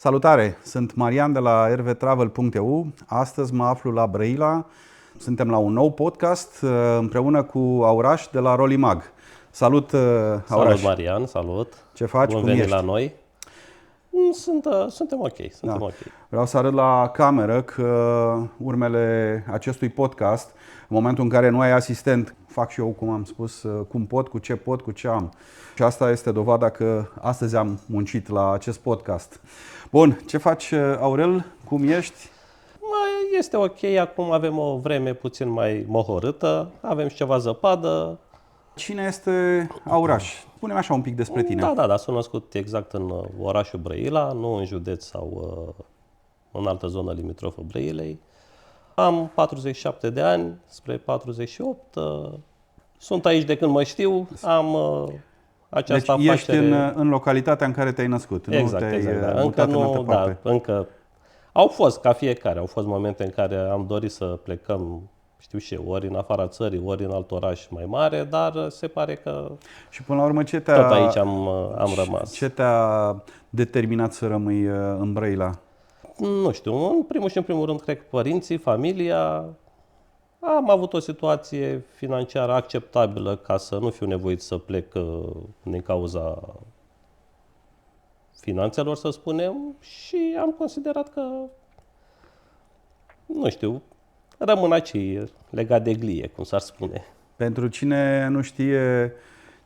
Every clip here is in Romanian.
Salutare! Sunt Marian de la rvtravel.eu. Astăzi mă aflu la Brăila. Suntem la un nou podcast împreună cu Auraș de la Rolimag. Salut, Auraș! Salut, Marian, salut! Ce faci? Bun Cum venit ești? la noi. Suntem ok, ok. Vreau să arăt la cameră că urmele acestui podcast, în momentul în care nu ai asistent, fac și eu, cum am spus, cum pot, cu ce am. Și asta este dovada că astăzi am muncit la acest podcast. Bun, ce faci, Aurel? Cum ești? Este ok, acum avem o vreme puțin mai mohorâtă, avem și ceva zăpadă. Cine este Auraș? Spune-mi așa un pic despre tine. Da, sunt născut exact în orașul Brăila, nu în județ sau în altă zonă limitrofă Brăilei. Am 47 de ani, spre 48. Sunt aici de când mă știu, am această deci afacere. Ești în localitatea în care te-ai născut, exact, nu te-ai da. mutat în altă parte. Încă au fost, ca fiecare, au fost momente în care am dorit să plecăm, știu și eu, ori în afara țării, ori în alt oraș mai mare, dar se pare că și până la urmă tot aici am rămas. Ce te-a determinat să rămâi în Brăila? Nu știu, în primul rând, cred că părinții, familia. Am avut o situație financiară acceptabilă ca să nu fiu nevoit să plec din cauza finanțelor, să spunem, și am considerat că, nu știu, rămân aici legat de glie, cum s-ar spune. Pentru cine nu știe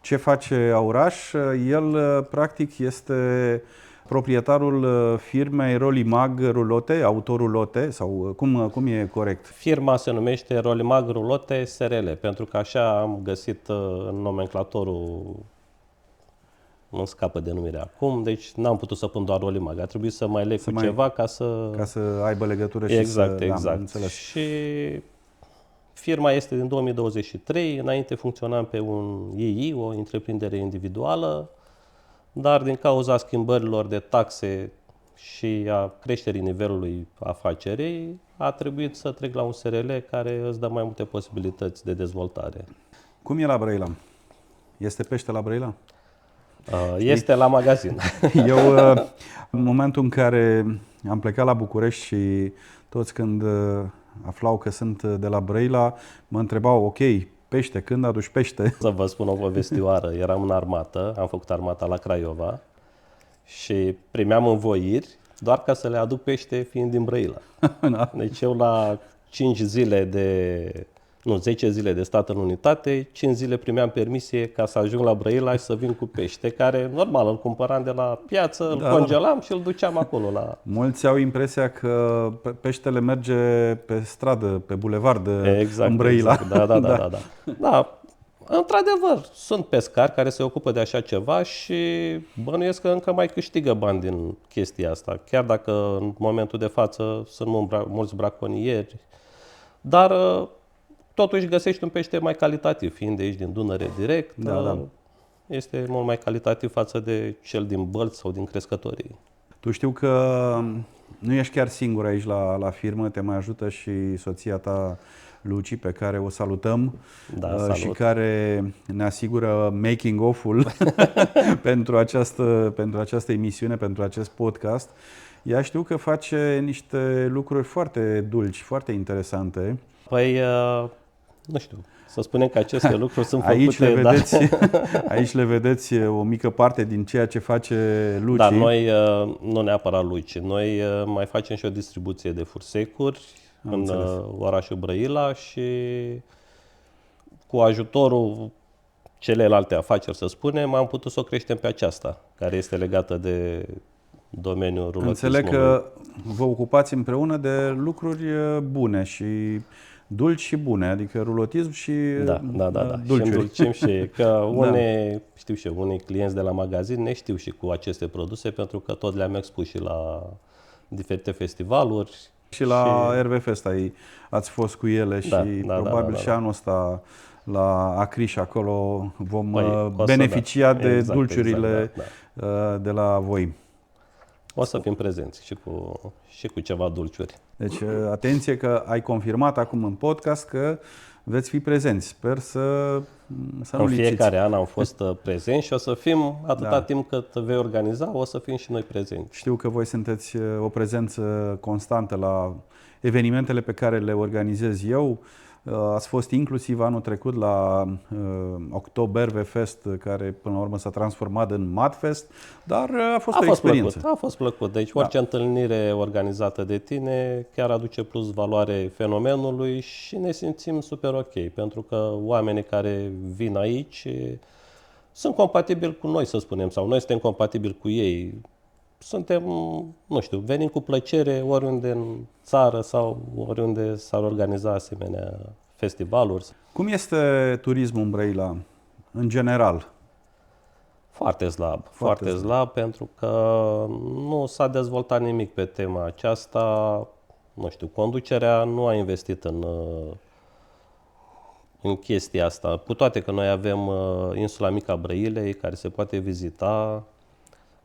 ce face Auraș, el practic este proprietarul firmei Rolimag Rulote, autorulote, sau cum e corect? Firma se numește Rolimag Rulote SRL, pentru că așa am găsit în nomenclatorul, nu scapă denumirea acum, deci n-am putut să pun doar Rolimag, a trebuit să mai leg cu ceva ca să aibă legătură exact, și să... Exact. Și firma este din 2023, înainte funcționam pe un II, o întreprindere individuală, dar din cauza schimbărilor de taxe și a creșterii nivelului afacerii, a trebuit să trec la un SRL care îți dă mai multe posibilități de dezvoltare. Cum e la Brăila? Este pește la Brăila? Este la magazin. Eu, în momentul în care am plecat la București și toți când aflau că sunt de la Brăila, mă întrebau, ok, pește, când aduci pește? Să vă spun o povestioară. Eram în armată, am făcut armata la Craiova și primeam învoiri doar ca să le aduc pește fiind din Brăila. Deci eu la 10 zile de stat în unitate, 5 zile primeam permisie ca să ajung la Brăila și să vin cu pește, care normal îl cumpăram de la piață, îl congelam și îl duceam acolo la... Mulți au impresia că peștele merge pe stradă, pe bulevard în Brăila. Exact. Da. Într-adevăr, sunt pescari care se ocupă de așa ceva și bănuiesc că încă mai câștigă bani din chestia asta, chiar dacă în momentul de față sunt mulți braconieri, dar totuși găsești un pește mai calitativ, fiind de aici din Dunăre direct, este mult mai calitativ față de cel din bălți sau din crescătorii. Tu știu că nu ești chiar singur aici la firmă, te mai ajută și soția ta, Luci, pe care o salutăm, și care ne asigură making of-ul pentru această emisiune, pentru acest podcast. Ea știu că face niște lucruri foarte dulci, foarte interesante. Păi, nu știu, să spunem că aceste lucruri sunt făcute... Aici le vedeți o mică parte din ceea ce face Luci. Dar noi, nu neapărat Luci, noi mai facem și o distribuție de fursecuri în orașul Brăila și cu ajutorul celelalte afaceri, să spunem, am putut să o creștem pe aceasta, care este legată de domeniul rulotismului. Înțeleg că vă ocupați împreună de lucruri bune și dulci și bune, adică rulotism și dulciuri. Și îndulcim și că unii clienți de la magazin ne știu și cu aceste produse, pentru că tot le-am expus și la diferite festivaluri. Și la RVFest ați fost cu ele și probabil și anul ăsta la Acriș, acolo vom beneficia de dulciurile de la voi. O să fim prezenți și cu ceva dulciuri. Deci, atenție că ai confirmat acum în podcast că veți fi prezenți. Sper să nu În lipsiți. fiecare an am fost prezenți și o să fim, atâta timp cât vei organiza, o să fim și noi prezenți. Știu că voi sunteți o prezență constantă la evenimentele pe care le organizez eu. Ați fost inclusiv anul trecut la Oktoberfest, care până la urmă s-a transformat în Mudfest, dar a fost o experiență. A fost plăcut. Deci orice întâlnire organizată de tine chiar aduce plus valoare fenomenului și ne simțim super ok, pentru că oamenii care vin aici sunt compatibili cu noi, să spunem, sau noi suntem compatibili cu ei. Suntem, nu știu, venim cu plăcere oriunde în țară sau oriunde s-ar organiza asemenea festivaluri. Cum este turismul în Brăila, în general? Foarte slab, pentru că nu s-a dezvoltat nimic pe tema aceasta. Nu știu, conducerea nu a investit în chestia asta. Cu toate că noi avem insula Mică a Brăilei, care se poate vizita,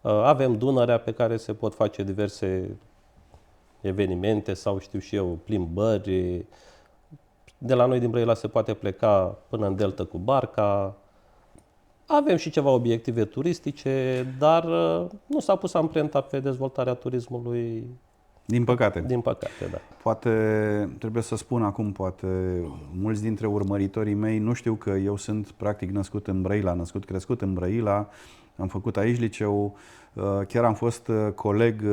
avem Dunărea pe care se pot face diverse evenimente sau știu și eu, plimbări. De la noi din Brăila se poate pleca până în delta cu barca. Avem și ceva obiective turistice, dar nu s-a pus amprenta pe dezvoltarea turismului. Din păcate. Din păcate, da. Poate trebuie să spun acum, poate mulți dintre urmăritorii mei nu știu că eu sunt practic născut în Brăila, crescut în Brăila, am făcut aici liceu, chiar am fost coleg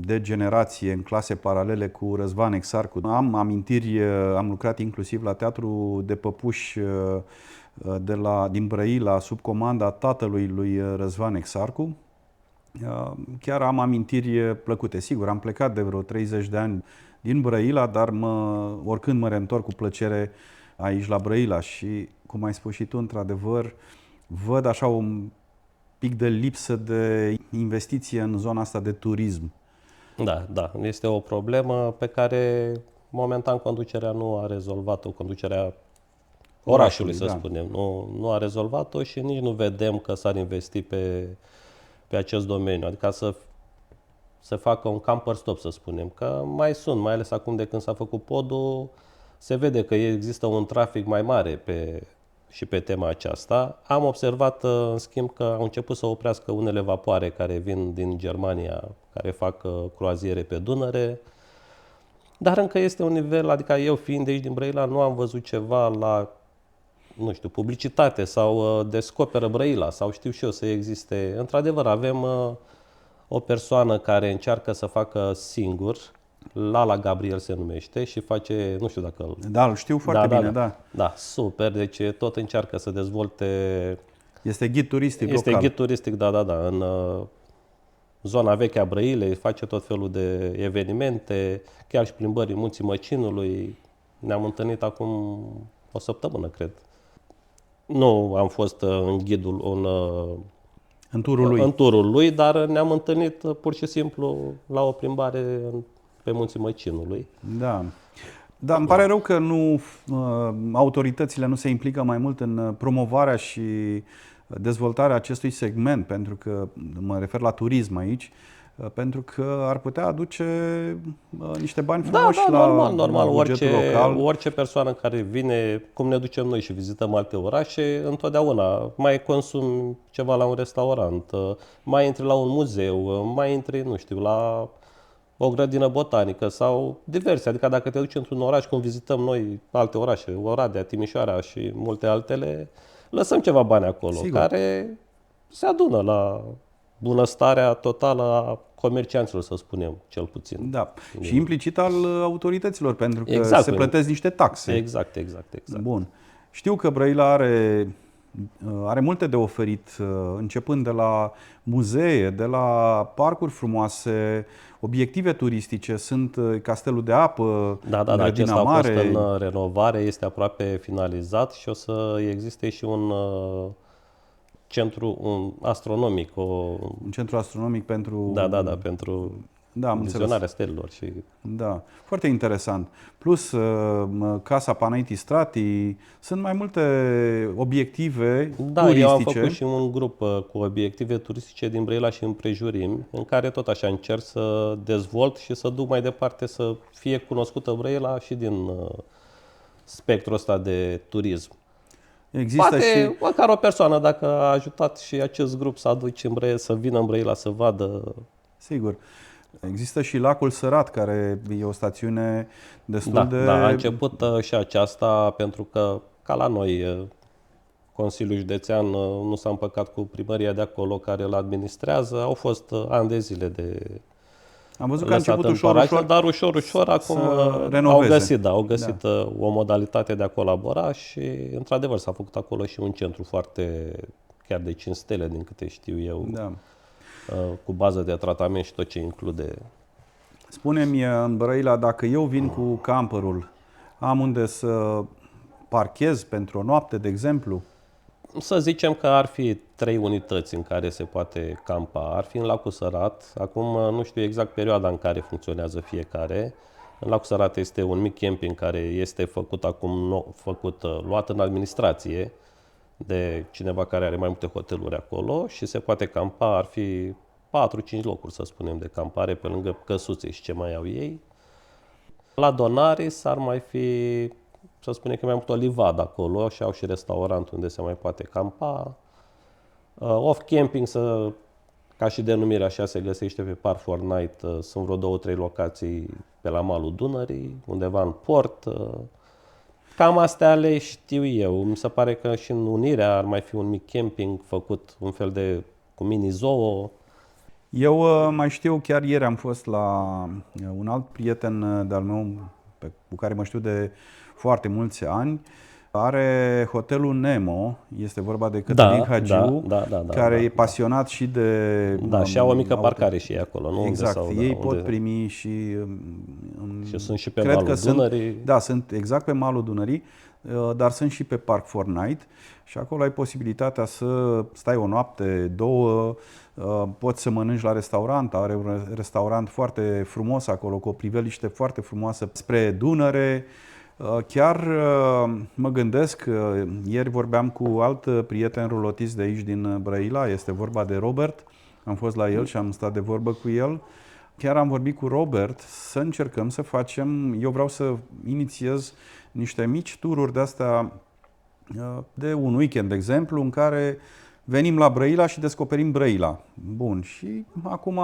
de generație în clase paralele cu Răzvan Exarcu. Am amintiri, am lucrat inclusiv la Teatru de Păpuși din Brăila, sub comanda tatălui lui Răzvan Exarcu. Chiar am amintiri plăcute. Sigur, am plecat de vreo 30 de ani din Brăila, dar oricând mă reîntorc cu plăcere aici la Brăila și, cum ai spus și tu, într-adevăr, văd așa un pic de lipsă de investiție în zona asta de turism. Da, este o problemă pe care momentan conducerea nu a rezolvat-o, conducerea orașului, să spunem. Nu a rezolvat-o și nici nu vedem că s-ar investi pe acest domeniu. Adică să facă un camper stop, să spunem. Că mai ales acum de când s-a făcut podul, se vede că există un trafic mai mare și pe tema aceasta. Am observat, în schimb, că au început să oprească unele vapoare care vin din Germania, care fac croaziere pe Dunăre. Dar încă este un nivel, adică eu fiind de aici din Brăila, nu am văzut ceva la, nu știu, publicitate sau descoperă Brăila sau știu și eu să existe. Într-adevăr, avem o persoană care încearcă să facă singur, Lala Gabriel se numește și face, nu știu dacă... Da, îl știu foarte bine, da. Da, super, deci tot încearcă să dezvolte... Este ghid turistic local. Este ghid turistic, da, în zona veche a Brăilei, face tot felul de evenimente, chiar și plimbări în Munții Măcinului. Ne-am întâlnit acum o săptămână, cred. Nu am fost în ghidul, în turul lui, dar ne-am întâlnit pur și simplu la o plimbare pe Munții Măcinului. Da. Dar îmi pare rău că autoritățile nu se implică mai mult în promovarea și dezvoltarea acestui segment, pentru că mă refer la turism aici, pentru că ar putea aduce niște bani frumoși la bugetul local. Orice persoană care vine, cum ne ducem noi și vizităm alte orașe, întotdeauna mai consumi ceva la un restaurant, mai intri la un muzeu, mai intri, nu știu, la o grădină botanică sau diverse. Adică dacă te duci într-un oraș, cum vizităm noi alte orașe, Oradea, Timișoara și multe altele, lăsăm ceva bani acolo, sigur, care se adună la bunăstarea totală a comercianților, să spunem, cel puțin. Da. Și implicit al autorităților, pentru că se plătesc niște taxe. Exact. Bun. Știu că Brăila are multe de oferit, începând de la muzee, de la parcuri frumoase, obiective turistice, sunt Castelul de Apă, Grădina Mare. A fost în renovare, este aproape finalizat și o să existe și un centru astronomic. Un centru astronomic pentru... pentru Da, am înțeles. vizionarea stelelor. Și... Da, foarte interesant. Plus, Casa Panaiti Strati, sunt mai multe obiective Da, turistice. eu am făcut și un grup cu obiective turistice din Brăila și împrejurimi, în care tot așa încerc să dezvolt și să duc mai departe, să fie cunoscută Brăila și din spectrul ăsta de turism. Există Poate și... măcar o persoană, dacă a ajutat și acest grup să aduce în Brăila, să vină în Brăila să vadă. Sigur. Există și Lacul Sărat, care e o stațiune destul de... Da, a început și aceasta pentru că, ca la noi, Consiliul Județean nu s-a împăcat cu primăria de acolo care îl administrează. Au fost ani de zile de Am văzut că a lăsat început în parașă, ușor dar ușor acum renoveze. au găsit o modalitate de a colabora și, într-adevăr, s-a făcut acolo și un centru foarte, chiar de 5 stele, din câte știu eu, Da. cu bază de tratament și tot ce include. Spune-mi, în Brăila, dacă eu vin cu camperul, am unde să parchez pentru o noapte, de exemplu? Să zicem că ar fi 3 unități în care se poate campa. Ar fi în Lacul Sărat. Acum nu știu exact perioada în care funcționează fiecare. În Lacul Sărat este un mic camping care este făcut acum, luat în administrație de cineva care are mai multe hoteluri acolo și se poate campa. Ar fi 4-5 locuri, să spunem, de campare pe lângă căsuțe și ce mai au ei. La Donaris ar mai fi, să spunem că mai mult o livadă acolo și au și restaurant unde se mai poate campa. Off-camping, ca și denumirea așa, se găsește pe Park for Night. Sunt vreo 2-3 locații pe la malul Dunării, undeva în port. Cam astea le știu eu. Mi se pare că și în Unirea ar mai fi un mic camping făcut un fel de cu mini-zoo. Eu mai știu, chiar ieri am fost la un alt prieten de-al meu cu care mă știu de foarte mulți ani. Are hotelul Nemo, este vorba de Cătălin Hagiu, care e pasionat și de... Da, și au o mică parcare și ei acolo, nu? Exact, unde ei pot primi și... Și sunt și pe malul Dunării. Da, sunt exact pe malul Dunării, dar sunt și pe Park for Night și acolo ai posibilitatea să stai o noapte, 2, poți să mănânci la restaurant, are un restaurant foarte frumos acolo, cu o priveliște foarte frumoasă spre Dunăre. Chiar mă gândesc, ieri vorbeam cu alt prieten rulotist de aici din Brăila, este vorba de Robert, am fost la el și am stat de vorbă cu el. Chiar am vorbit cu Robert să încercăm să facem, eu vreau să inițiez niște mici tururi de-astea de un weekend, de exemplu, în care venim la Brăila și descoperim Brăila. Bun, și acum,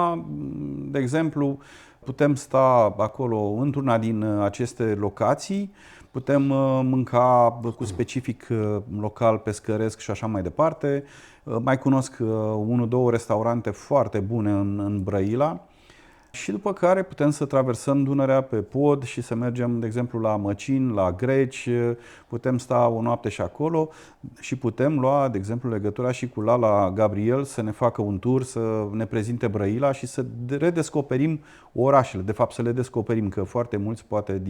de exemplu, putem sta acolo într-una din aceste locații, putem mânca cu specific local, pescăresc și așa mai departe. Mai cunosc 1-2 restaurante foarte bune în Brăila. Și după care putem să traversăm Dunărea pe pod și să mergem, de exemplu, la Măcin, la Greci, putem sta o noapte și acolo și putem lua, de exemplu, legătura și cu Lala Gabriel să ne facă un tur, să ne prezinte Brăila și să redescoperim orașele. De fapt, să le descoperim, că foarte mulți, poate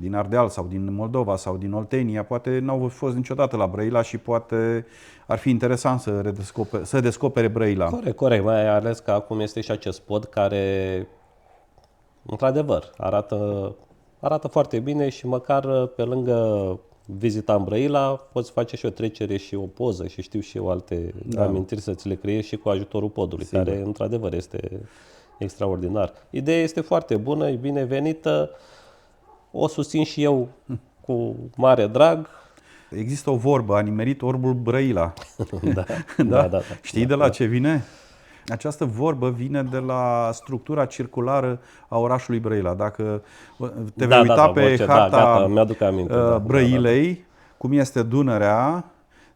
din Ardeal sau din Moldova sau din Oltenia, poate n-au fost niciodată la Brăila și poate ar fi interesant să descopere Brăila. Corect, mai ales că acum este și acest pod care, într-adevăr, arată foarte bine și măcar pe lângă vizita în Brăila poți face și o trecere și o poză și știu și eu alte amintiri să ți le creezi și cu ajutorul podului, sigur, care într-adevăr este extraordinar. Ideea este foarte bună, e binevenită. O susțin și eu cu mare drag. Există o vorbă, a nimerit orbul Brăila. Da. Știi de la ce vine? Această vorbă vine de la structura circulară a orașului Brăila. Dacă te vei uita pe harta Brăilei, cum este Dunărea,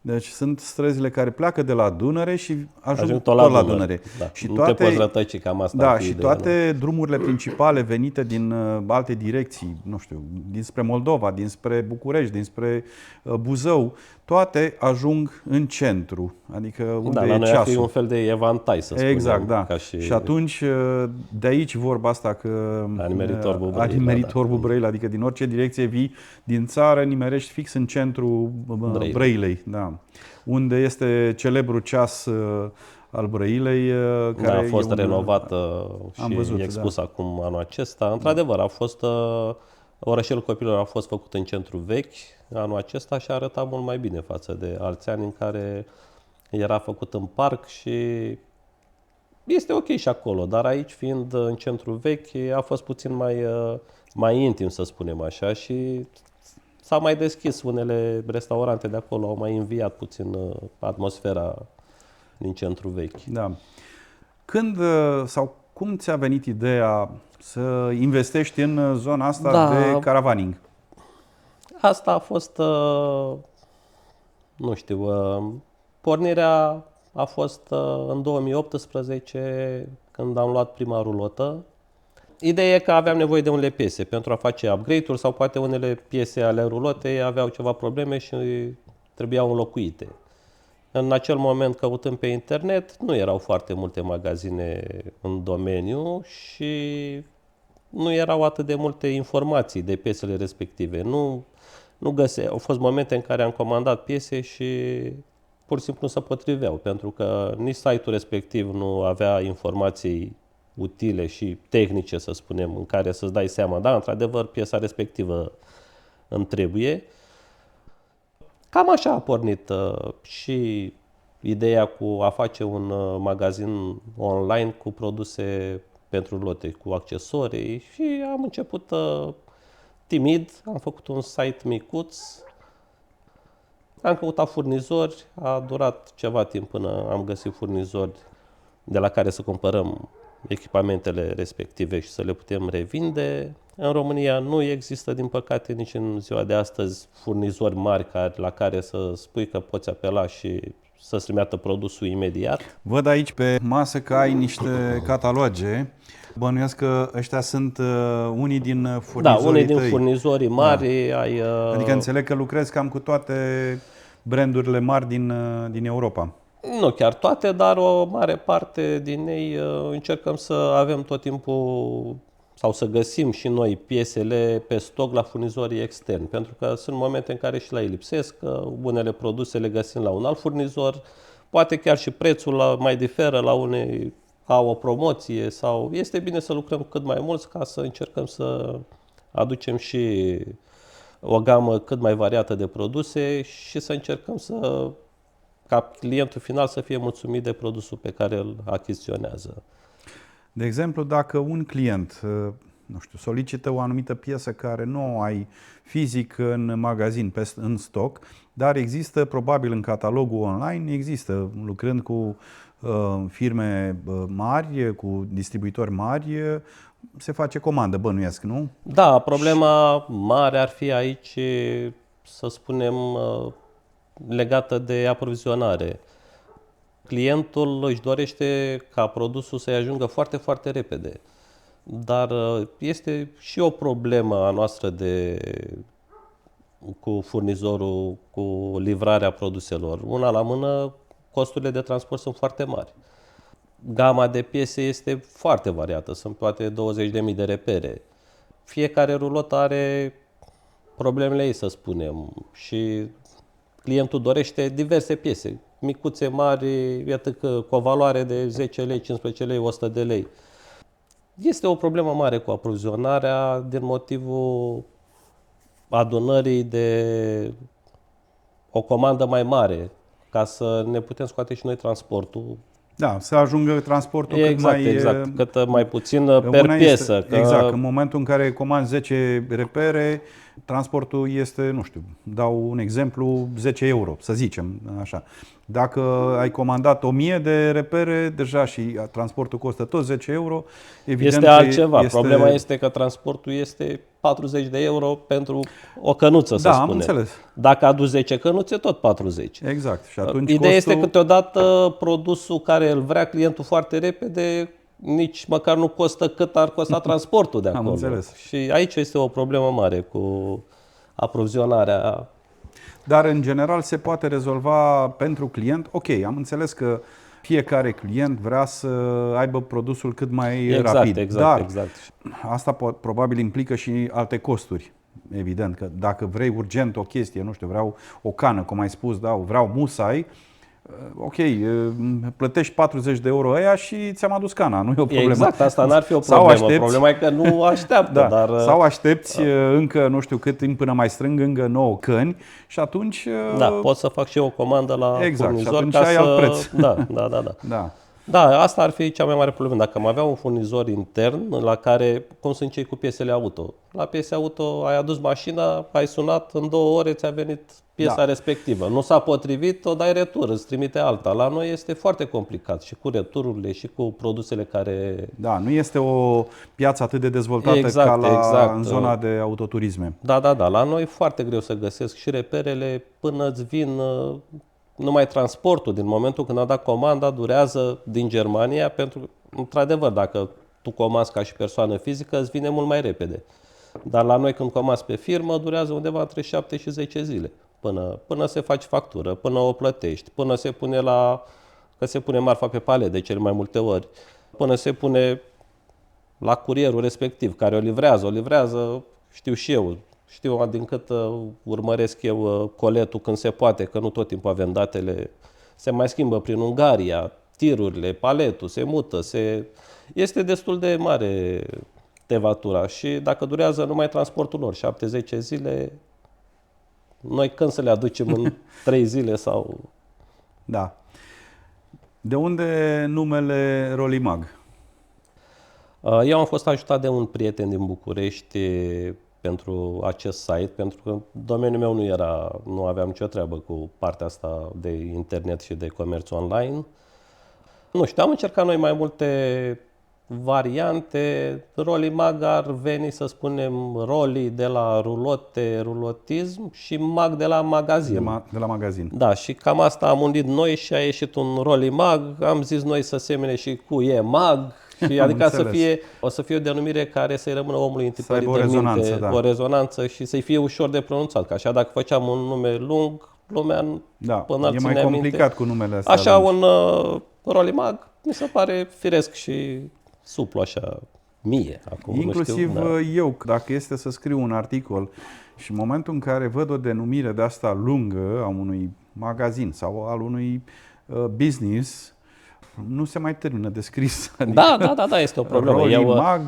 deci sunt străzile care pleacă de la Dunăre și ajung tot la Dunăre. Da. Și nu te poți rătăci, cam asta. Da, și toate drumurile principale venite din alte direcții, nu știu, dinspre Moldova, dinspre București, dinspre Buzău, toate ajung în centru, adică unde e ceasul. Ar fi un fel de evantai, să spunem. Exact, da. Și atunci, de aici vorba asta că a nimerit orbul Brăila, adică din orice direcție vii din țară, nimerești fix în centru Brăilei. Da. Unde este celebrul ceas al Brăilei. Care a fost renovată și văzut, expus acum anul acesta. Într-adevăr, a fost orășelul copilor a fost făcut în centru vechi anul acesta și arăta mult mai bine față de alți ani în care era făcut în parc și este ok și acolo, dar aici, fiind în centru vechi, a fost puțin mai intim, să spunem așa, și s-a mai deschis. Unele restaurante de acolo au mai înviat puțin atmosfera din centru vechi. Da. Când sau cum ți-a venit ideea să investești în zona asta de caravaning? Asta a fost, nu știu, pornirea a fost în 2018, când am luat prima rulotă. Ideea e că aveam nevoie de unele piese pentru a face upgrade-uri sau poate unele piese ale rulotei aveau ceva probleme și trebuiau înlocuite. În acel moment, căutând pe internet, nu erau foarte multe magazine în domeniu și nu erau atât de multe informații de piesele respective. Nu găseai. Au fost momente în care am comandat piese și pur și simplu nu se potriveau, pentru că nici site-ul respectiv nu avea informații utile și tehnice, să spunem, în care să-ți dai seama, da, într-adevăr, piesa respectivă îmi trebuie. Cam așa a pornit și ideea cu a face un magazin online cu produse pentru rulote, cu accesorii, și am început timid, am făcut un site micuț, am căutat furnizori, a durat ceva timp până am găsit furnizori de la care să cumpărăm echipamentele respective și să le putem revinde. În România nu există, din păcate, nici în ziua de astăzi furnizori mari la care să spui că poți apela și să-ți trimită produsul imediat. Văd aici pe masă că ai niște cataloge. Bănuiesc că ăștia sunt unii din furnizorii unii din tăi. Furnizorii mari. Da. Adică înțeleg că lucrezi cam cu toate brandurile mari din Europa. Nu chiar toate, dar o mare parte din ei încercăm să avem tot timpul sau să găsim și noi piesele pe stoc la furnizorii externi, pentru că sunt momente în care și la ei lipsesc, unele produse le găsim la un alt furnizor, poate chiar și prețul mai diferă, la unei au o promoție, sau este bine să lucrăm cu cât mai mulți ca să încercăm să aducem și o gamă cât mai variată de produse și să încercăm ca clientul final să fie mulțumit de produsul pe care îl achiziționează. De exemplu, dacă un client, nu știu, solicită o anumită piesă care nu o ai fizic în magazin, în stoc, dar există probabil în catalogul online, există, lucrând cu firme mari, cu distribuitori mari, se face comandă, bănuiesc, nu? Da, problema mare ar fi aici, să spunem, legată de aprovizionare. Clientul își dorește ca produsul să-i ajungă foarte, foarte repede. Dar este și o problemă a noastră cu furnizorul, cu livrarea produselor. Una la mână, costurile de transport sunt foarte mari. Gama de piese este foarte variată, sunt poate 20.000 de repere. Fiecare rulotă are problemele ei, să spunem, și clientul dorește diverse piese, micuțe, mari, iată că cu o valoare de 10 lei, 15 lei, 100 de lei. Este o problemă mare cu aprovizionarea din motivul adunării de o comandă mai mare, ca să ne putem scoate și noi transportul. Da, să ajungă transportul cât mai puțin per piesă. Exact, în momentul în care comanzi 10 repere, transportul este, nu știu, dau un exemplu, 10 euro, să zicem așa. Dacă ai comandat 1000 de repere, deja și transportul costă tot 10 euro. Evident, este altceva. Problema este că transportul este 40 de euro pentru o cănuță, să spunem. Da, am înțeles. Dacă aduci 10 cănuțe, tot 40. Exact. Și atunci Ideea este câteodată produsul care îl vrea clientul foarte repede, nici măcar nu costă cât ar costa transportul de acolo. Am înțeles. Și aici este o problemă mare cu aprovizionarea. Dar în general se poate rezolva pentru client. Ok, am înțeles că fiecare client vrea să aibă produsul cât mai rapid. Exact. Asta probabil implică și alte costuri. Evident că dacă vrei urgent o chestie, nu știu, vreau o cană, cum ai spus, da, vreau musai, ok, plătești 40 de euro aia și ți-am adus cana, nu e o problemă. Exact, asta n-ar fi o problemă. Problema e că nu așteaptă. Da. Dar... Sau aștepți încă nu știu cât timp până mai strâng încă 9 căni și atunci... Da, pot să fac și eu o comandă la furnizor. Și atunci ca ai alt preț. Da. Da, asta ar fi cea mai mare problemă. Dacă am avea un furnizor intern la care, cum sunt cei cu piesele auto. La piese auto ai adus mașina, ai sunat, în 2 ore ți-a venit piesa respectivă. Nu s-a potrivit, o dai retur, îți trimite alta. La noi este foarte complicat și cu retururile și cu produsele care... Da, nu este o piață atât de dezvoltată ca în zona de autoturisme. Da. La noi e foarte greu să găsesc și reperele până îți vin... Numai transportul, din momentul când a dat comanda, durează din Germania, pentru că, într-adevăr, dacă tu comanzi ca și persoană fizică, îți vine mult mai repede. Dar la noi, când comanzi pe firmă, durează undeva între 7 și 10 zile, până se face factură, până o plătești, până se pune că se pune marfa pe palet de cele mai multe ori, până se pune la curierul respectiv, care o livrează, știu și eu. Știu din cât urmăresc eu coletul când se poate, că nu tot timpul avem datele, se mai schimbă prin Ungaria, tirurile, paletul, se mută, este destul de mare tevatura și dacă durează numai transportul lor 7-10 zile, noi când să le aducem în 3 zile sau... Da. De unde numele Rolimag? Eu am fost ajutat de un prieten din București pentru acest site, pentru că domeniul meu nu aveam nicio treabă cu partea asta de internet și de comerț online. Nu știu, am încercat noi mai multe variante. Rolimag ar veni, să spunem, roli de la rulote, rulotism și mag de la magazin. De la magazin. Da, și cam asta am undit noi și a ieșit un Rolimag. Am zis noi să semene și cu e-mag. Și adică să fie o denumire care să-i rămână omului întipărit de minte, o rezonanță și să-i fie ușor de pronunțat. Că așa dacă făceam un nume lung, lumea până e mai complicat cu numele astea. Așa un Rolimag mi se pare firesc și suplu așa mie. Acum, inclusiv eu, dacă este să scriu un articol și în momentul în care văd o denumire de asta lungă a unui magazin sau al unui business, nu se mai termină de scris. Adică da, este o problemă. Rolimag,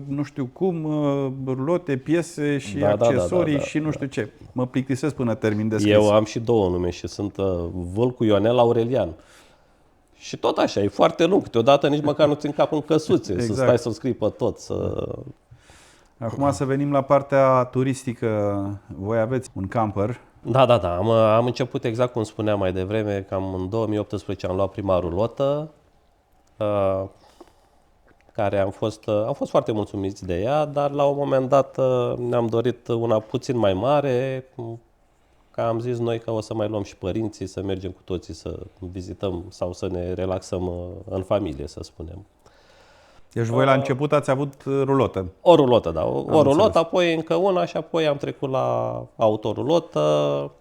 nu știu cum, rulote, piese și accesorii și nu știu ce. Mă plictisesc până termin de scris. Eu am și 2 nume și sunt Vâlcu Ionel Aurelian. Și tot așa, e foarte lung. Câteodată nici măcar nu țin cap în căsuțe, să stai să-l scrii pe tot. Acum să venim la partea turistică. Voi aveți un camper. Da. Am început exact cum spuneam mai devreme, cam în 2018 am luat prima rulotă, care am fost foarte mulțumiți de ea, dar la un moment dat ne-am dorit una puțin mai mare, că am zis noi că o să mai luăm și părinții, să mergem cu toții să vizităm sau să ne relaxăm în familie, să spunem. Deci voi la început ați avut rulotă. O rulotă, da. O rulotă, apoi încă una și apoi am trecut la autorulotă.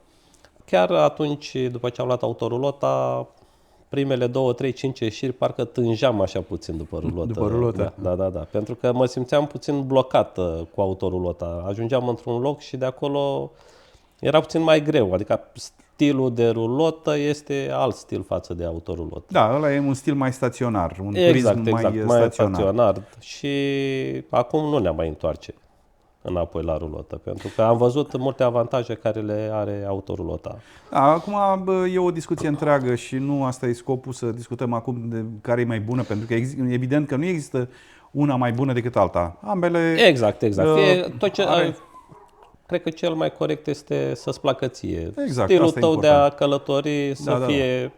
Chiar atunci, după ce am luat autorulota, primele 2, 3, 5 ieșiri parcă tângeam așa puțin după rulotă. După rulotă. Da. Pentru că mă simțeam puțin blocat cu autorulota. Ajungeam într-un loc și de acolo era puțin mai greu. Adică stilul de rulotă este alt stil față de autorulotă. Da, ăla e un stil mai staționar, un turism mai staționar. Și acum nu ne-am mai întoarce înapoi la rulotă, pentru că am văzut multe avantaje care le are autorulota. Da, acum e o discuție întreagă și nu asta e scopul să discutăm acum de care e mai bună, pentru că evident că nu există una mai bună decât alta. Ambele... Exact. Cred că cel mai corect este să-ți placă ție. Exact, stilul tău de a călători să fie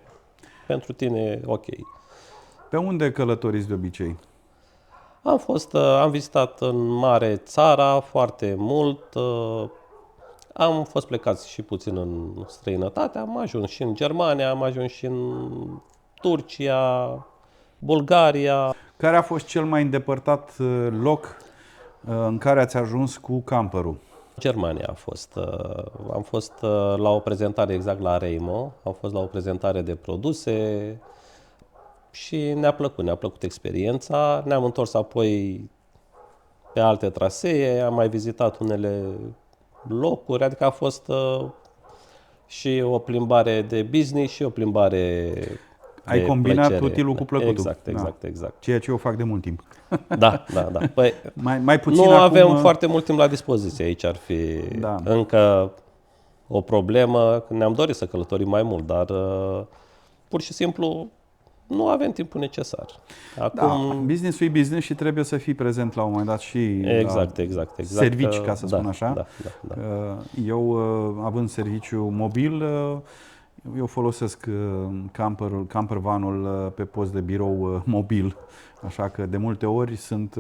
pentru tine ok. Pe unde călătoriți de obicei? Am vizitat în mare țara foarte mult. Am fost plecați și puțin în străinătate. Am ajuns și în Germania, am ajuns și în Turcia, Bulgaria. Care a fost cel mai îndepărtat loc în care ați ajuns cu camperul? Germania a fost. Am fost la o prezentare exact la Reimo. Am fost la o prezentare de produse și ne-a plăcut experiența. Ne-am întors apoi pe alte trasee, am mai vizitat unele locuri, adică a fost și o plimbare de business și o plimbare Ai de combinat plăcere. utilul cu plăcutul. Exact. Ceea ce eu fac de mult timp. Da. Păi, mai puțin nu acum, avem foarte mult timp la dispoziție. Aici ar fi încă o problemă. Ne-am dorit să călătorim mai mult, dar pur și simplu nu avem timpul necesar. Acum, business-ul e business și trebuie să fii prezent la un moment dat și exact, servici, ca să spun așa. Da. Eu, având serviciu mobil, eu folosesc camper vanul pe post de birou mobil. Așa că de multe ori sunt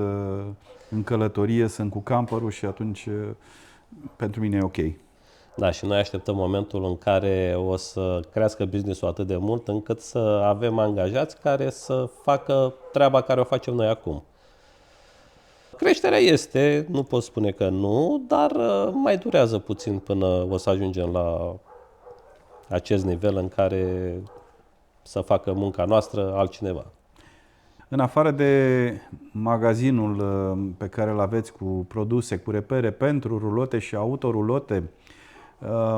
în călătorie, sunt cu camperul și atunci pentru mine e ok. Da, și noi așteptăm momentul în care o să crească business-ul atât de mult încât să avem angajați care să facă treaba care o facem noi acum. Creșterea este, nu pot spune că nu, dar mai durează puțin până o să ajungem la acest nivel în care să facă munca noastră altcineva. În afară de magazinul pe care îl aveți cu produse, cu repere pentru rulote și autorulote,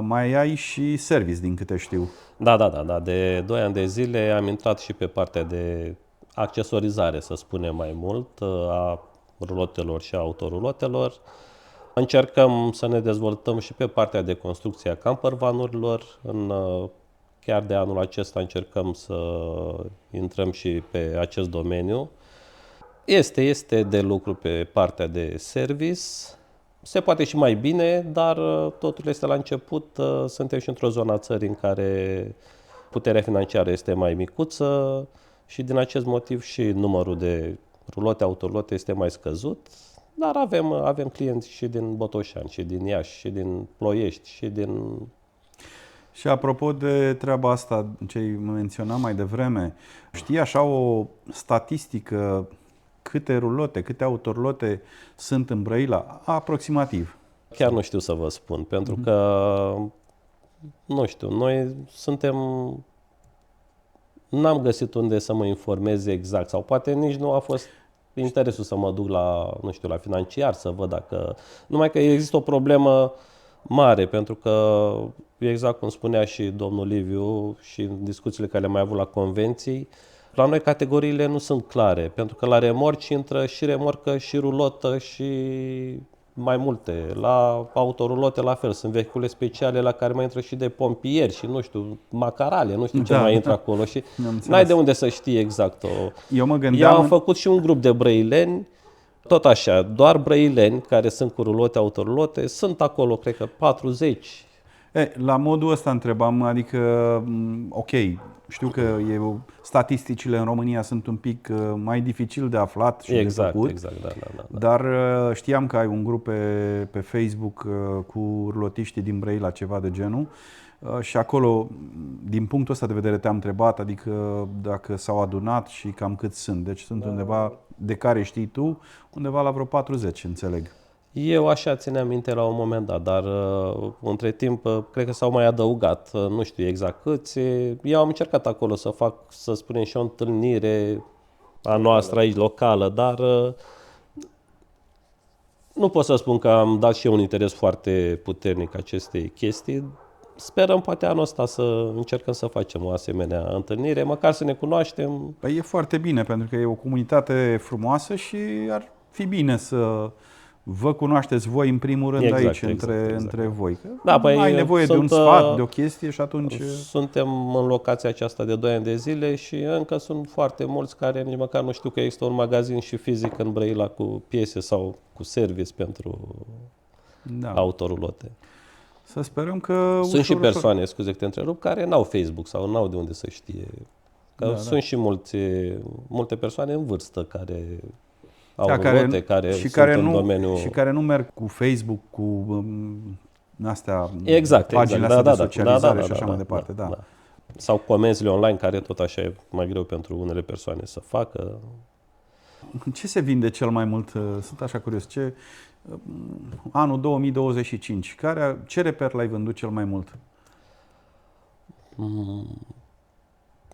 mai ai și service, din câte știu. Da. De 2 ani de zile am intrat și pe partea de accesorizare, să spunem mai mult, a rulotelor și autorulotelor. Încercăm să ne dezvoltăm și pe partea de construcție a campervanurilor. Chiar de anul acesta încercăm să intrăm și pe acest domeniu. Este de lucru pe partea de service. Se poate și mai bine, dar totul este la început. Suntem și într-o zonă a țării în care puterea financiară este mai micuță și din acest motiv și numărul de rulote, autorulote este mai scăzut. Dar avem clienți și din Botoșani, și din Iași, și din Ploiești, și din... Și apropo de treaba asta, ce menționam mai devreme, știi așa o statistică câte rulote, câte autorulote sunt în Brăila? Aproximativ. Chiar nu știu să vă spun, pentru că, nu știu, noi n-am găsit unde să mă informez exact sau poate nici nu a fost interesul să mă duc la, nu știu, la financiar să văd dacă... Numai că există o problemă mare, pentru că, exact cum spunea și domnul Liviu și în discuțiile care le-am mai avut la convenții, la noi categoriile nu sunt clare, pentru că la remorci intră și remorcă și rulotă și mai multe. La autorulote la fel, sunt vehicule speciale la care mai intră și de pompieri și nu știu, macarale, nu știu ce mai intră acolo și n-ai de unde să știi exact. Eu mă gândeam... Eu am făcut și un grup de brăileni, tot așa, doar brăileni care sunt cu rulote, autorulote, sunt acolo, cred că 40. La modul ăsta întrebam, adică, ok, știu că statisticile în România sunt un pic mai dificil de aflat și de făcut, da. Dar știam că ai un grup pe Facebook cu rulotiștii din Brăila, ceva de genul, și acolo, din punctul ăsta de vedere, te-am întrebat, adică dacă s-au adunat și cam cât sunt. Deci sunt undeva, de care știi tu, undeva la vreo 40, înțeleg. Eu așa țineam minte la un moment dat, dar între timp cred că s-au mai adăugat, nu știu exact câți. Eu am încercat acolo să fac, să spunem, și o întâlnire a noastră aici locală, dar nu pot să spun că am dat și eu un interes foarte puternic acestei chestii. Sperăm poate anul ăsta să încercăm să facem o asemenea întâlnire, măcar să ne cunoaștem. Păi e foarte bine, pentru că e o comunitate frumoasă și ar fi bine să vă cunoașteți voi în primul rând aici, între voi. Da, păi ai nevoie de un sfat, de o chestie și atunci... Suntem în locația aceasta de 2 ani de zile și încă sunt foarte mulți care nici măcar nu știu că există un magazin și fizic în Brăila cu piese sau cu service pentru autorulote. Să sperăm că... Sunt și persoane, scuze că te întrerup, care n-au Facebook sau n-au de unde să știe. Că sunt și multe persoane în vârstă care... rulote, care sunt în domeniul... Și care nu merg cu Facebook, cu astea, exact, paginile astea de socializare și așa mai departe. Da. Sau comenzile online, care tot așa e mai greu pentru unele persoane să facă. Ce se vinde cel mai mult? Sunt așa curios. Anul 2025, ce reper l-ai vândut cel mai mult?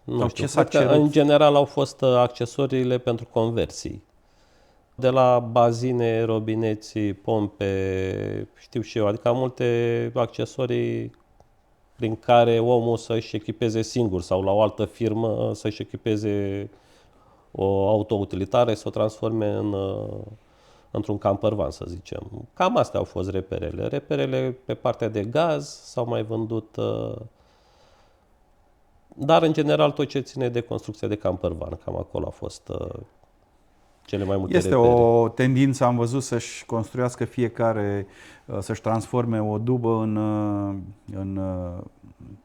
Nu știu, cred că în general au fost accesoriile pentru conversii. De la bazine, robineții, pompe, știu și eu, adică multe accesorii prin care omul să-și echipeze singur sau la o altă firmă să-și echipeze o auto-utilitară să o transforme într-un camper van, să zicem. Cam astea au fost reperele. Reperele pe partea de gaz s-au mai vândut, dar în general tot ce ține de construcția de camper van, cam acolo a fost cele mai multe Este repere. o tendință, am văzut, să-și construiască fiecare, să-și transforme o dubă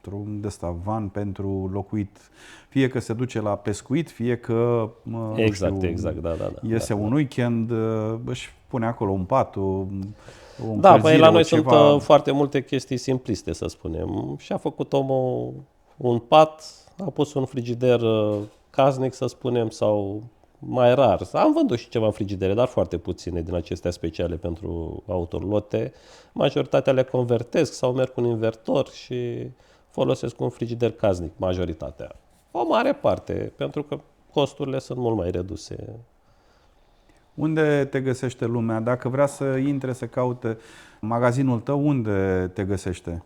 într-un van pentru locuit. Fie că se duce la pescuit, fie că Exact, da. iese un weekend, își pune acolo un pat, o Da, păi la noi ceva. sunt foarte multe chestii simpliste, să spunem. Și-a făcut omul un pat, a pus un frigider casnic, să spunem, sau mai rar. Am vândut și ceva frigidere, dar foarte puține din acestea speciale pentru autolote. Majoritatea le convertesc sau merg cu un invertor și folosesc un frigider casnic, majoritatea. O mare parte, pentru că costurile sunt mult mai reduse. Unde te găsește lumea? Dacă vrea să intre, să caute magazinul tău, unde te găsește?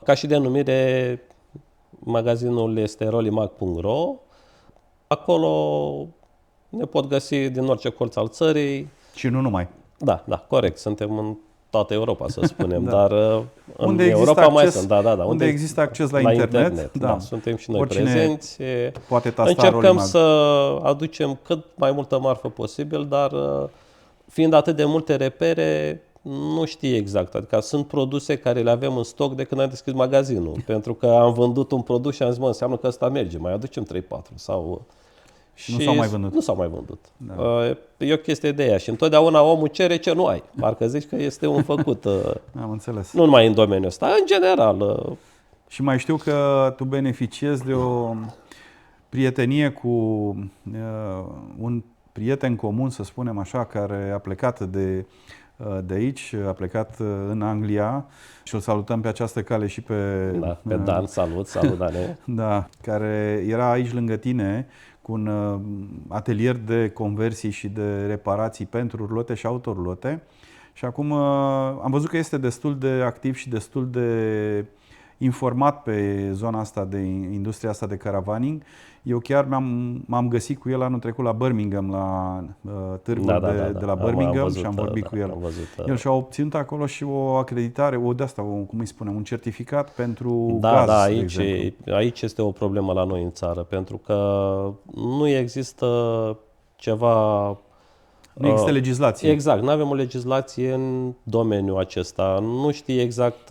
Ca și denumire, magazinul este rolimag.ro. Acolo ne pot găsi din orice colț al țării. Și nu numai. Da, corect. Suntem în toată Europa, să spunem, Da. dar Unde în Europa mai acces, sunt. Da. Unde există acces la internet. Da, suntem și noi Oricine prezenți. poate tasta Încercăm Rolimag. să aducem cât mai multă marfă posibil, dar fiind atât de multe repere, nu știi exact. Adică sunt produse care le avem în stoc de când am deschis magazinul. Pentru că am vândut un produs și am zis, înseamnă că ăsta merge, mai aducem 3-4 sau... Și nu s-au mai vândut. Nu s-au mai vândut. Da. E o chestie de ea și întotdeauna omul cere ce nu ai. Parcă zici că este un făcut. Am înțeles. Nu numai în domeniul ăsta, în general. Și mai știu că tu beneficiezi de o prietenie cu un prieten comun, să spunem așa, care a plecat de aici, a plecat în Anglia și îl salutăm pe această cale și pe Dan. Salut, Dane. Da, care era aici lângă tine cu un atelier de conversii și de reparații pentru rulote și autorulote. Și acum am văzut că este destul de activ și destul de informat pe zona asta de industria asta de caravaning. Eu chiar m-am găsit cu el anul trecut la Birmingham, la târgul de la Birmingham și am vorbit cu el. El și-a obținut acolo și o acreditare, cum îi spunem, un certificat pentru gaz, aici este o problemă la noi în țară, pentru că nu există ceva... Nu există legislație. Exact, nu avem o legislație în domeniul acesta. Nu știi exact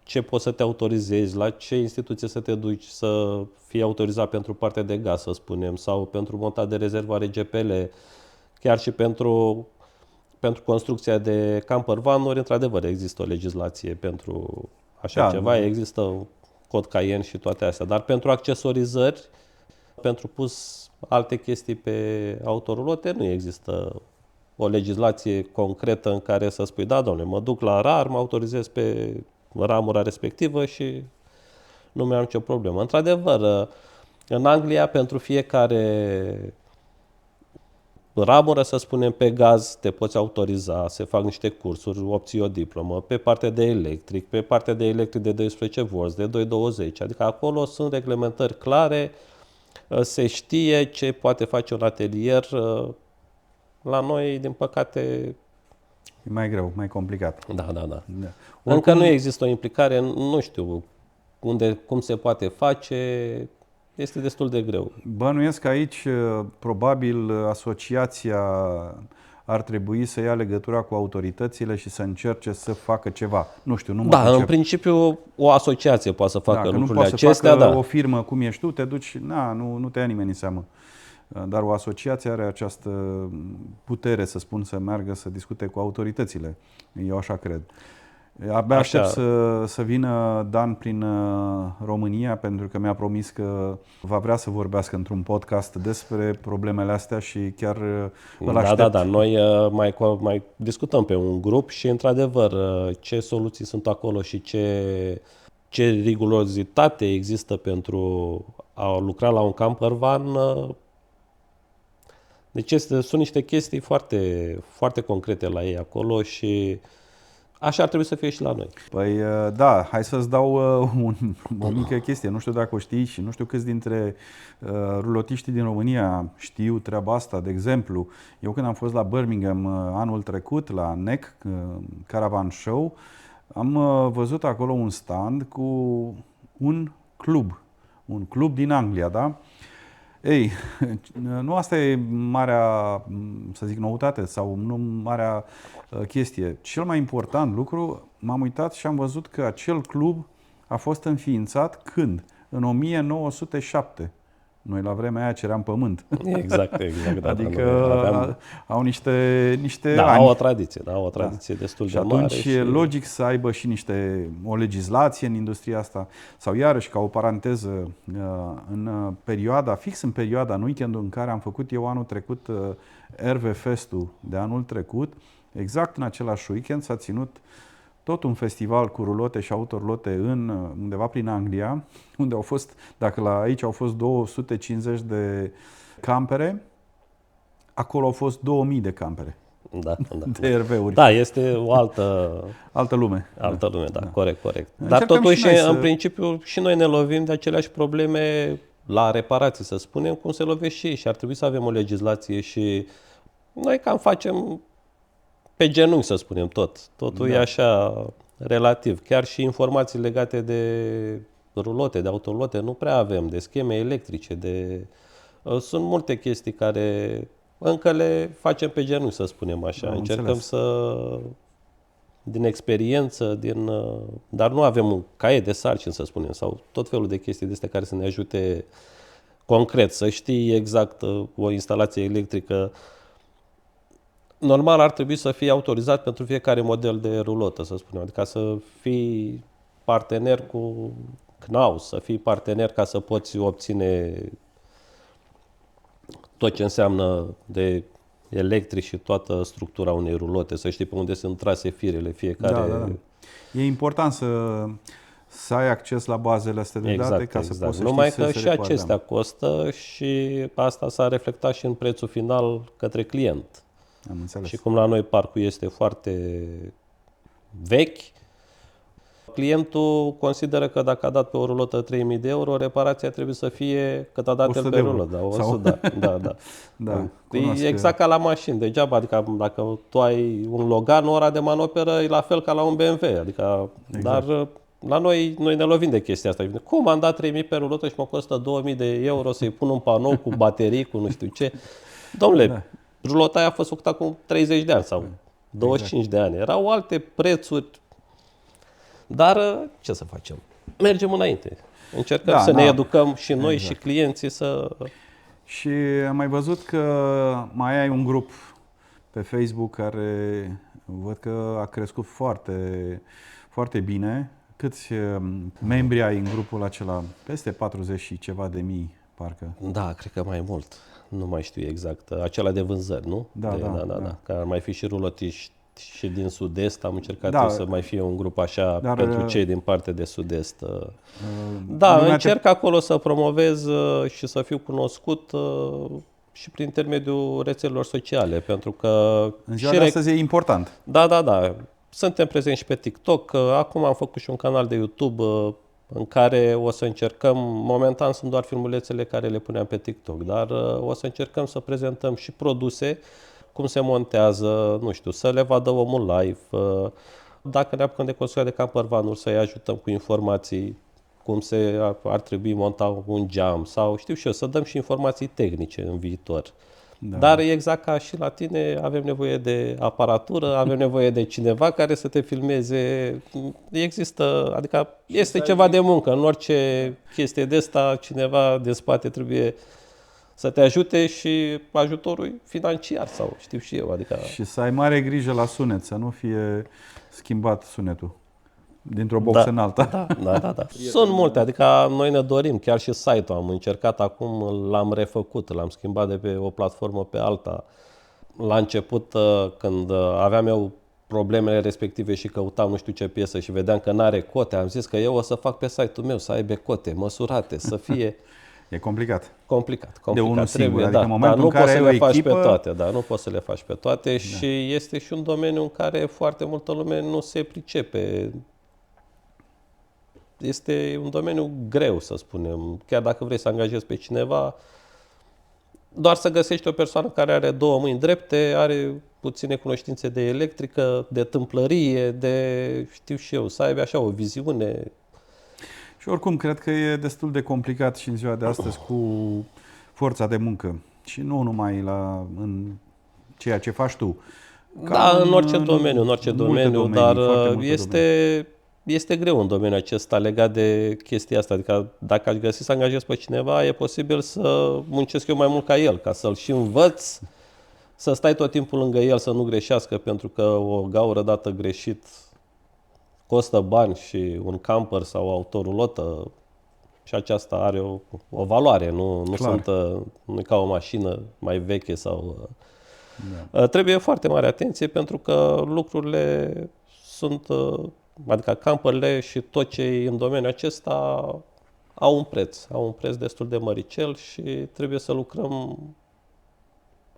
ce poți să te autorizezi, la ce instituție să te duci să fii autorizat pentru partea de gaz, să spunem, sau pentru montat de rezervoare GPL, chiar și pentru construcția de camper van-uri, într-adevăr, există o legislație pentru așa ceva, există cod Cayenne și toate astea, dar pentru accesorizări, pentru pus alte chestii pe autorulote, nu există o legislație concretă în care să spui, da, domnule, mă duc la RAR, mă autorizez pe ramura respectivă și nu mi-am nicio problemă. Într-adevăr, în Anglia, pentru fiecare ramură, să spunem, pe gaz, te poți autoriza, se fac niște cursuri, obții o diplomă, pe partea de electric, pe partea de electric de 12 V, de 220, adică acolo sunt reglementări clare, se știe ce poate face un atelier. La noi, din păcate... E mai greu, mai complicat. Da. Încă nu există o implicare, nu știu cum se poate face, este destul de greu. Bănuiesc că aici, probabil, asociația ar trebui să ia legătura cu autoritățile și să încerce să facă ceva. Nu știu, nu mă concep. În principiu, o asociație poate să facă lucrurile acestea. Nu poate să facă o firmă cum ești tu, te duci, nu te ia nimeni în seamă. Dar o asociație are această putere, să spun, să meargă să discute cu autoritățile. Eu așa cred. Abia aștept să vină Dan prin România, pentru că mi-a promis că va vrea să vorbească într-un podcast despre problemele astea și chiar îl aștept. Da. Noi mai discutăm pe un grup și, într-adevăr, ce soluții sunt acolo și ce rigurozitate există pentru a lucra la un camper van. Deci sunt niște chestii foarte, foarte concrete la ei acolo și Așa ar trebui să fie și la noi. Păi da, hai să-ți dau o mică chestie. Nu știu dacă o știi și nu știu câți dintre rulotiștii din România știu treaba asta. De exemplu, eu când am fost la Birmingham anul trecut, la NEC Caravan Show, am văzut acolo un stand cu un club din Anglia, da? Ei, nu asta e marea, să zic, noutate sau nu marea chestie. Cel mai important lucru, m-am uitat și am văzut că acel club a fost înființat când? În 1907. Noi la vremea aia ceream pământ. Exact. Da, adică au niște da, ani. au o tradiție destul de mare. Și atunci logic să aibă și o legislație în industria asta. Sau iarăși, ca o paranteză, fix în perioada, în weekendul în care am făcut eu anul trecut RV Fest-ul de anul trecut, exact în același weekend s-a ținut tot un festival cu rulote și autorulote undeva prin Anglia, unde au fost, aici au fost 250 de campere, acolo au fost 2000 de campere. De RV-uri. Da, este o altă lume. Altă lume, da. Corect. Dar totuși, în principiu, și noi ne lovim de aceleași probleme la reparații, să spunem, cum se lovesc și ei. Și ar trebui să avem o legislație și noi cam facem pe genunchi, să spunem, totul e așa relativ. Chiar și informații legate de rulote, de autorulote, nu prea avem, de scheme electrice, sunt multe chestii care încă le facem pe genunchi, să spunem așa. Încercăm din experiență, dar nu avem un caiet de sarcini, să spunem, sau tot felul de chestii de astea care să ne ajute concret, să știi exact o instalație electrică. Normal ar trebui să fie autorizat pentru fiecare model de rulotă, să spunem, adică să fii partener cu Knaus, să fii partener ca să poți obține tot ce înseamnă de electric și toată structura unei rulote, să știi pe unde sunt trase firele fiecare. Da. E important să ai acces la bazele astea de date ca să poți să Numai știi că și acestea costă și asta s-a reflectat și în prețul final către client. Am înțeles. Și cum la noi parcul este foarte vechi, clientul consideră că dacă a dat pe o rulotă 3.000 de euro, reparația trebuie să fie cât a dat el pe rulotă. Da. E exact ca la mașini, degeaba, adică dacă tu ai un Logan, ora de manoperă e la fel ca la un BMW, adică, exact. Dar la noi ne lovim de chestia asta. Cum am dat 3.000 pe rulotă și mă costă 2.000 de euro să-i pun un panou cu baterii, cu nu știu ce. Dom'le, rulota aia a fost făcută acum 30 de ani sau 25 de ani. Erau alte prețuri. Dar ce să facem? Mergem înainte. Încercăm să ne educăm și noi și clienții să... Și am mai văzut că mai ai un grup pe Facebook care văd că a crescut foarte, foarte bine. Câți membri ai în grupul acela? Peste 40 și ceva de mii, parcă. Da, cred că mai mult. Nu mai știu exact. Acela de vânzări, nu? Da. Că ar mai fi și rulotiști și din sud-est. Am încercat să mai fie un grup așa pentru cei din partea de sud-est. Încerc acolo să promovez și să fiu cunoscut și prin intermediul rețelelor sociale, pentru că... În ziua de astăzi e important. Da. Suntem prezenți și pe TikTok. Acum am făcut și un canal de YouTube în care o să încercăm, momentan sunt doar filmulețele care le puneam pe TikTok, dar o să încercăm să prezentăm și produse, cum se montează, nu știu, să le vadă omul live. Dacă ne apucăm de construirea de campervanuri, să-i ajutăm cu informații, cum ar trebui monta un geam sau știu și eu, să dăm și informații tehnice în viitor. Da. Dar exact ca și la tine, avem nevoie de aparatură, avem nevoie de cineva care să te filmeze. Există, adică este ceva de muncă. În orice chestie de asta, cineva de spate trebuie să te ajute și ajutorul financiar sau știu și eu. Adică... Și să ai mare grijă la sunet, să nu fie schimbat sunetul dintr-o boxă în alta. Da. Sunt multe, adică noi ne dorim, chiar și site-ul am încercat acum, l-am refăcut, l-am schimbat de pe o platformă pe alta. La început, când aveam eu problemele respective și căutam nu știu ce piesă și vedeam că n-are cote, am zis că eu o să fac pe site-ul meu să aibă cote măsurate, să fie... E complicat. Complicat. De unul singur, adică în momentul în care ai o echipă... faci pe toate, nu poți să le faci pe toate și este și un domeniu în care foarte multă lume nu se pricepe. Este un domeniu greu, să spunem. Chiar dacă vrei să angajezi pe cineva, doar să găsești o persoană care are 2 mâini drepte, are puține cunoștințe de electrică, de tâmplărie, de, știu și eu, să aibă așa o viziune. Și oricum, cred că e destul de complicat și în ziua de astăzi cu forța de muncă. Și nu numai în ceea ce faci tu. În orice domeniu, dar este greu în domeniul acesta legat de chestia asta. Adică dacă aș găsi să angajez pe cineva, e posibil să muncesc eu mai mult ca el, ca să-l și învăț, să stai tot timpul lângă el, să nu greșească, pentru că o gaură dată greșit costă bani și un camper sau o autorulotă și aceasta are o valoare, nu e ca o mașină mai veche sau... Da. Trebuie foarte mare atenție pentru că lucrurile sunt, adică camperele și tot ce e în domeniul acesta au un preț destul de măricel și trebuie să lucrăm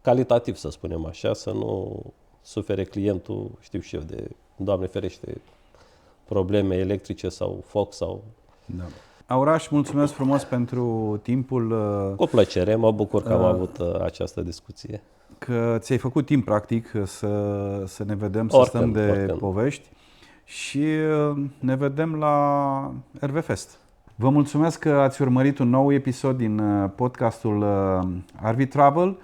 calitativ, să spunem așa, să nu sufere clientul, știu și eu, de, Doamne ferește, probleme electrice sau foc sau... Da. Auraș, mulțumesc frumos pentru timpul. Cu plăcere, mă bucur că am avut această discuție. Că ți-ai făcut timp, practic, să ne vedem, să stăm de povești și ne vedem la RV-Fest. Vă mulțumesc că ați urmărit un nou episod din podcastul RV Travel.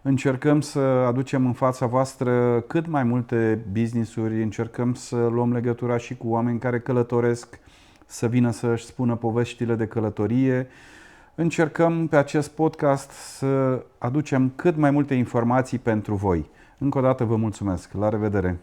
Încercăm să aducem în fața voastră cât mai multe business-uri, încercăm să luăm legătura și cu oameni care călătoresc, să vină să-și spună poveștile de călătorie. Încercăm pe acest podcast să aducem cât mai multe informații pentru voi. Încă o dată vă mulțumesc. La revedere!